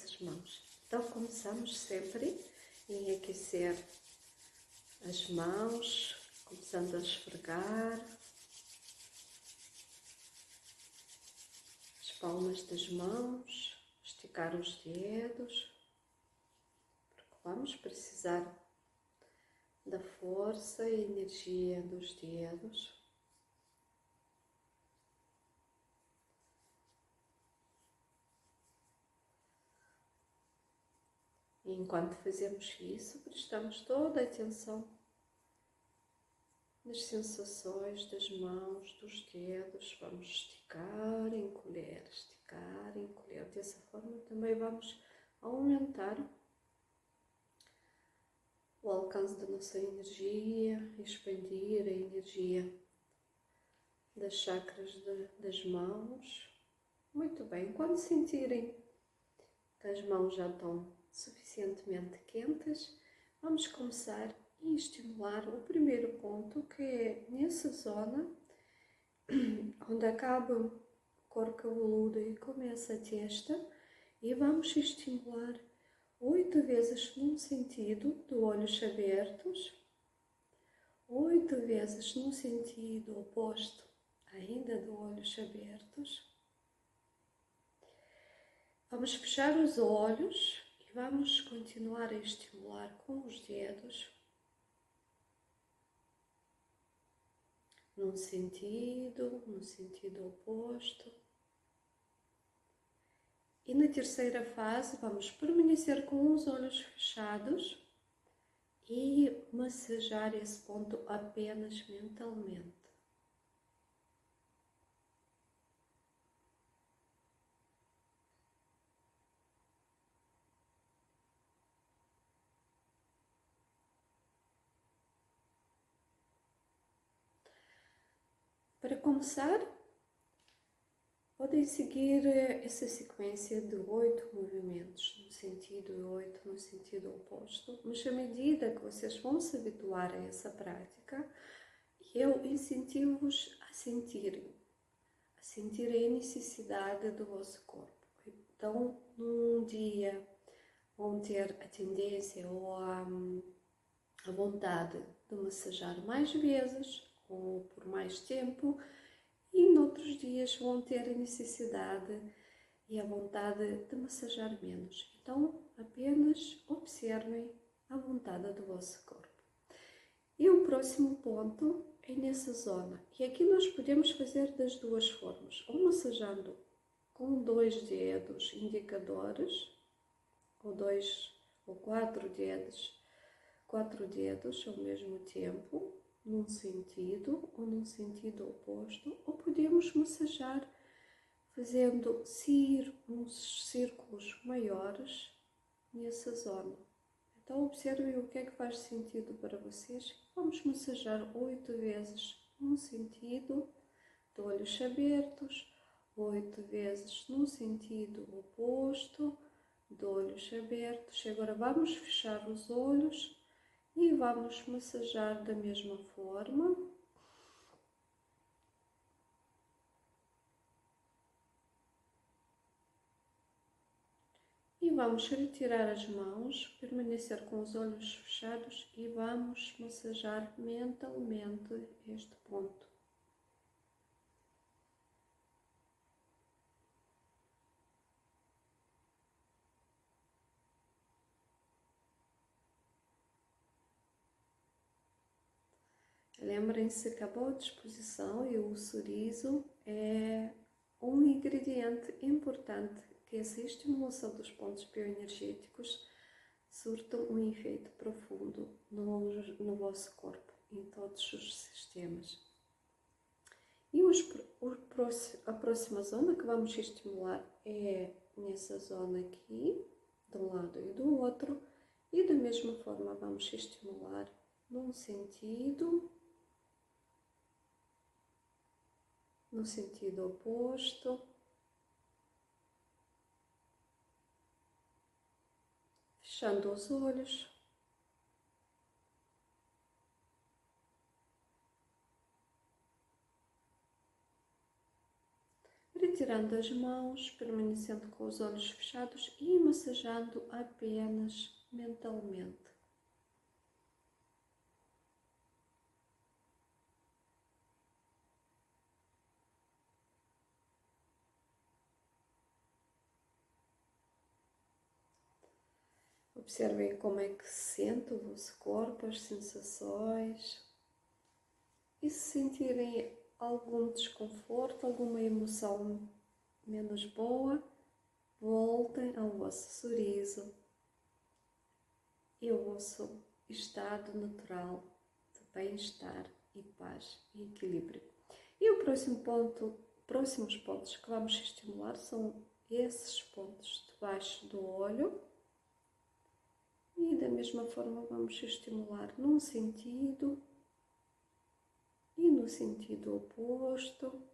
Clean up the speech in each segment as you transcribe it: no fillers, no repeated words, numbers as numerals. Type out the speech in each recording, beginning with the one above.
nossas mãos. Então começamos sempre em aquecer as mãos, começando a esfregar as palmas das mãos, esticar os dedos, porque vamos precisar da força e energia dos dedos. E enquanto fazemos isso, prestamos toda a atenção nas sensações das mãos, dos dedos. Vamos esticar, encolher, esticar, encolher. Dessa forma também vamos aumentar o alcance da nossa energia, expandir a energia das chakras das mãos. Muito bem, quando sentirem que as mãos já estão suficientemente quentes, vamos começar a estimular o primeiro ponto, que é nessa zona onde acaba o couro cabeludo e começa a testa, e vamos estimular 8 vezes num sentido de olhos abertos, 8 vezes no sentido oposto, ainda de olhos abertos. Vamos fechar os olhos e vamos continuar a estimular com os dedos, num sentido, no sentido oposto. E na terceira fase vamos permanecer com os olhos fechados e massagear esse ponto apenas mentalmente. Para começar, podem seguir essa sequência de 8 movimentos no sentido e 8 no sentido oposto, mas à medida que vocês vão se habituar a essa prática, eu incentivo-vos a sentirem a necessidade do vosso corpo. Então, num dia vão ter a tendência ou a vontade de massajar mais vezes ou por mais tempo, e noutros dias vão ter a necessidade e a vontade de massajar menos. Então, apenas observem a vontade do vosso corpo. E o próximo ponto é nessa zona. E aqui nós podemos fazer das duas formas, ou massajando com 2 dedos indicadores, ou 2 ou 4 dedos, 4 dedos ao mesmo tempo, num sentido ou num sentido oposto, ou podemos massajar fazendo uns círculos maiores nessa zona. Então observem o que é que faz sentido para vocês. Vamos massajar 8 vezes num sentido, de olhos abertos, 8 vezes no sentido oposto, de olhos abertos. Agora vamos fechar os olhos e vamos massajar da mesma forma. E vamos retirar as mãos, permanecer com os olhos fechados e vamos massajar mentalmente este ponto. Lembrem-se que a boa disposição e o sorriso é um ingrediente importante, que essa estimulação dos pontos bioenergéticos surta um efeito profundo no vosso corpo, em todos os sistemas. E a próxima zona que vamos estimular é nessa zona aqui, de um lado e do outro, e da mesma forma vamos estimular num sentido, no sentido oposto, fechando os olhos. retirando as mãos, permanecendo com os olhos fechados e massageando apenas mentalmente. Observem como é que se sente o vosso corpo, as sensações. E se sentirem algum desconforto, alguma emoção menos boa, voltem ao vosso sorriso e ao vosso estado natural de bem-estar e paz e equilíbrio. E o próximos pontos que vamos estimular são esses pontos debaixo do olho. E da mesma forma vamos estimular num sentido e no sentido oposto.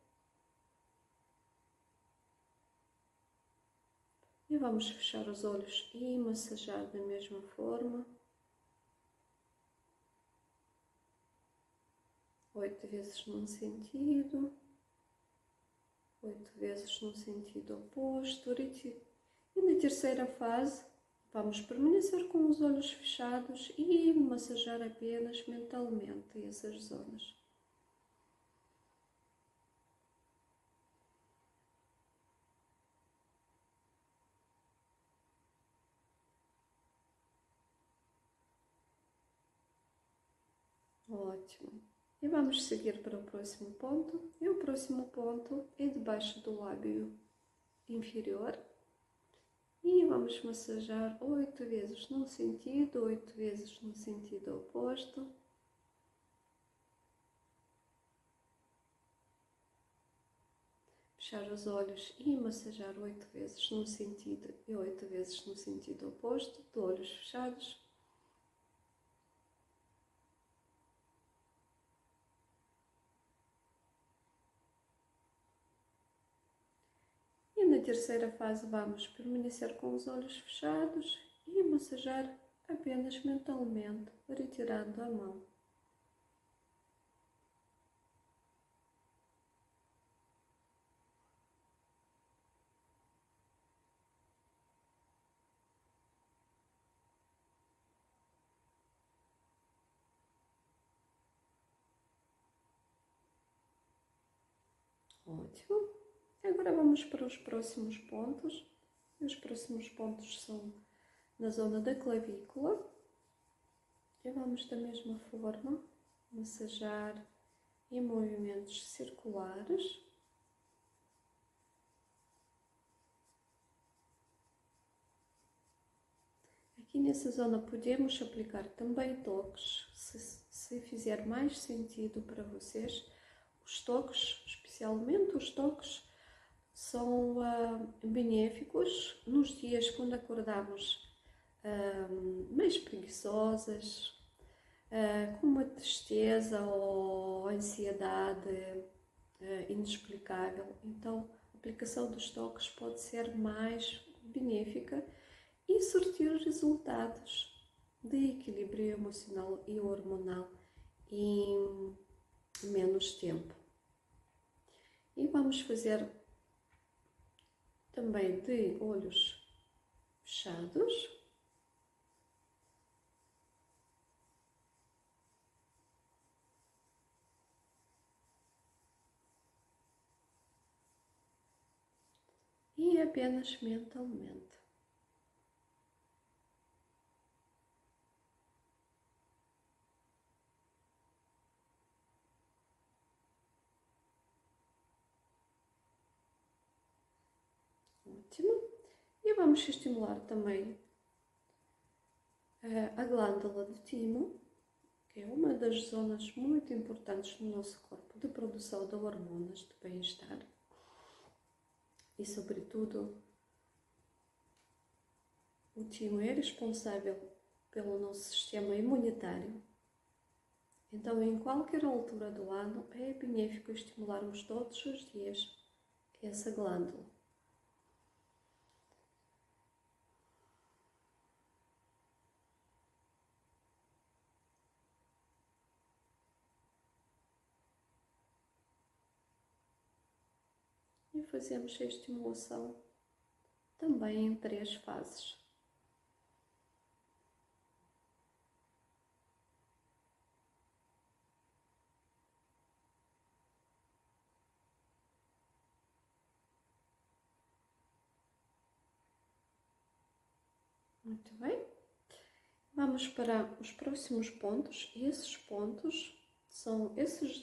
E vamos fechar os olhos e massagear da mesma forma. 8 vezes num sentido, 8 vezes no sentido oposto. E na terceira fase, vamos permanecer com os olhos fechados e massagear apenas mentalmente essas zonas. Ótimo. E vamos seguir para o próximo ponto. E o próximo ponto é debaixo do lábio inferior. E vamos massagear 8 vezes num sentido, 8 vezes no sentido oposto. Fechar os olhos e massagear 8 vezes num sentido e 8 vezes no sentido oposto, de olhos fechados. E na terceira fase vamos permanecer com os olhos fechados e massagear apenas mentalmente, retirando a mão. Ótimo. Agora vamos para os próximos pontos. E os próximos pontos são na zona da clavícula. E vamos da mesma forma massagear em movimentos circulares. Aqui nessa zona podemos aplicar também toques, se fizer mais sentido para vocês. Os toques, especialmente os toques, são benéficos nos dias quando acordamos mais preguiçosas, com uma tristeza ou ansiedade inexplicável. Então, a aplicação dos toques pode ser mais benéfica e surtir resultados de equilíbrio emocional e hormonal em menos tempo. E vamos fazer também de olhos fechados. E apenas mentalmente. Ótimo. E vamos estimular também a glândula do timo, que é uma das zonas muito importantes no nosso corpo de produção de hormonas de bem-estar. E, sobretudo, o timo é responsável pelo nosso sistema imunitário. Então, em qualquer altura do ano, é benéfico estimularmos todos os dias essa glândula. E fazemos a estimulação também em 3 fases. Muito bem. Vamos para os próximos pontos. Esses pontos são essas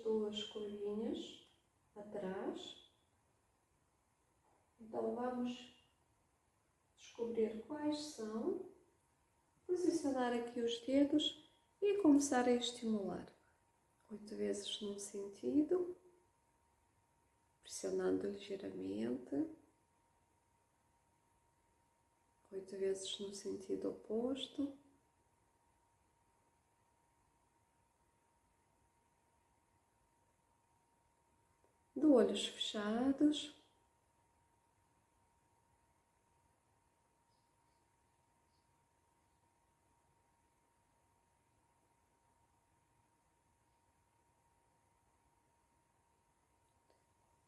duas curvinhas atrás. Então vamos descobrir quais são, posicionar aqui os dedos e começar a estimular. 8 vezes num sentido, pressionando ligeiramente. 8 vezes no sentido oposto. De olhos fechados.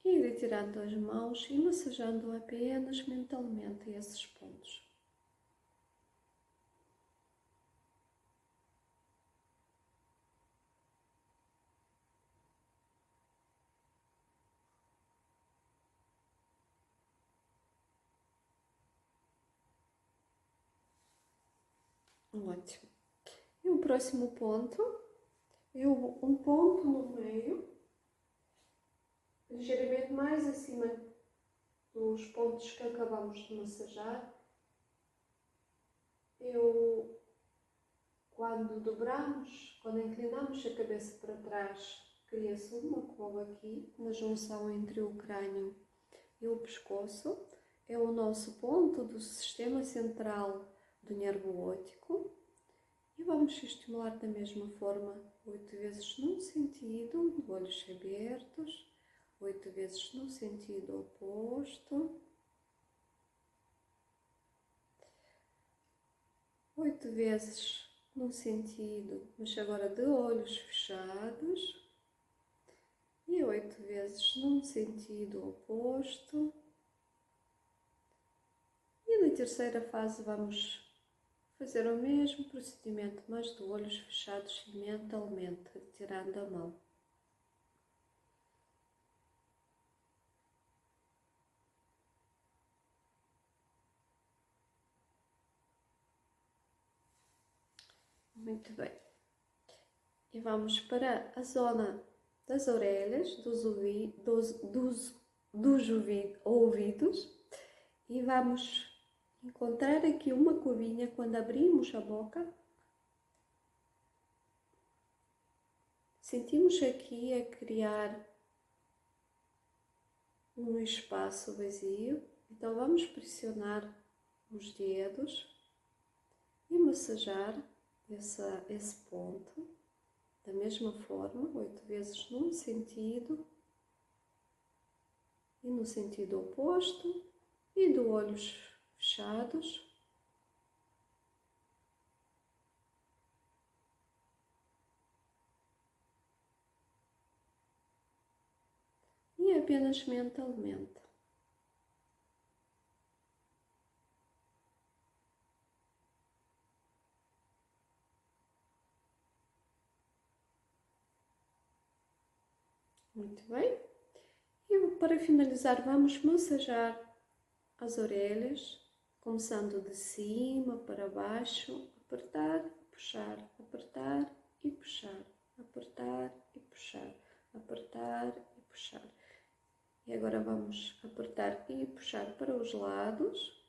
E ir retirando as mãos e massajando apenas mentalmente esses pontos. Ótimo. E o próximo ponto é um ponto no meio, ligeiramente mais acima dos pontos que acabamos de massajar. Quando dobramos, quando inclinamos a cabeça para trás, cria-se uma cova aqui, na junção entre o crânio e o pescoço. É o nosso ponto do sistema central do nervo óptico. E vamos estimular da mesma forma, 8 vezes num sentido, de olhos abertos, 8 vezes no sentido oposto, 8 vezes no sentido, mas agora de olhos fechados, e 8 vezes num sentido oposto. E na terceira fase vamos fazer o mesmo procedimento, mas de olhos fechados e mentalmente, retirando a mão. Muito bem. E vamos para a zona das orelhas, dos ouvidos, e vamos encontrar aqui uma curvinha quando abrimos a boca. Sentimos aqui a criar um espaço vazio, então vamos pressionar os dedos e massajar esse ponto da mesma forma, 8 vezes num sentido e no sentido oposto, e de olhos fechados. E apenas mentalmente. Muito bem. E para finalizar, vamos massajar as orelhas, começando de cima para baixo, apertar, puxar, apertar e puxar, apertar e puxar, apertar e puxar. E agora vamos apertar e puxar para os lados.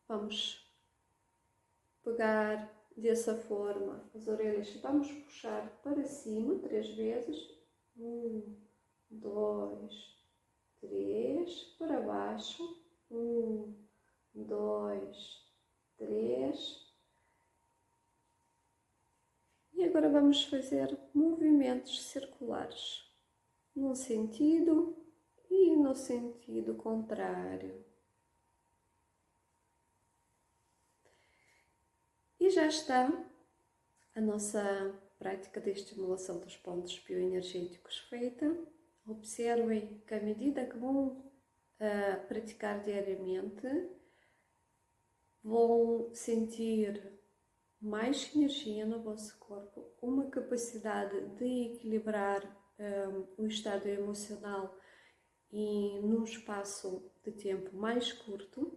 Vamos pegar dessa forma as orelhas, vamos puxar para cima 3 vezes. 1, 2, 3, para baixo. 1, 2, 3. E agora vamos fazer movimentos circulares, num sentido e no sentido contrário. E E já está a nossa prática de estimulação dos pontos bioenergéticos feita. Observem que à medida que vão praticar diariamente, vão sentir mais energia no vosso corpo, uma capacidade de equilibrar o estado emocional e num espaço de tempo mais curto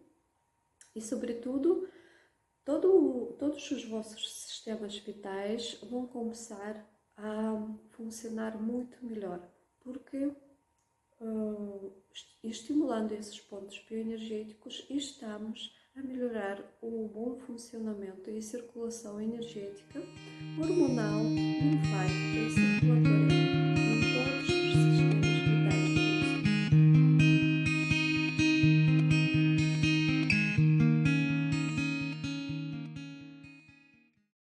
e, sobretudo, todos os vossos sistemas vitais vão começar a funcionar muito melhor, porque estimulando esses pontos bioenergéticos, estamos a melhorar o bom funcionamento e circulação energética, hormonal, linfática e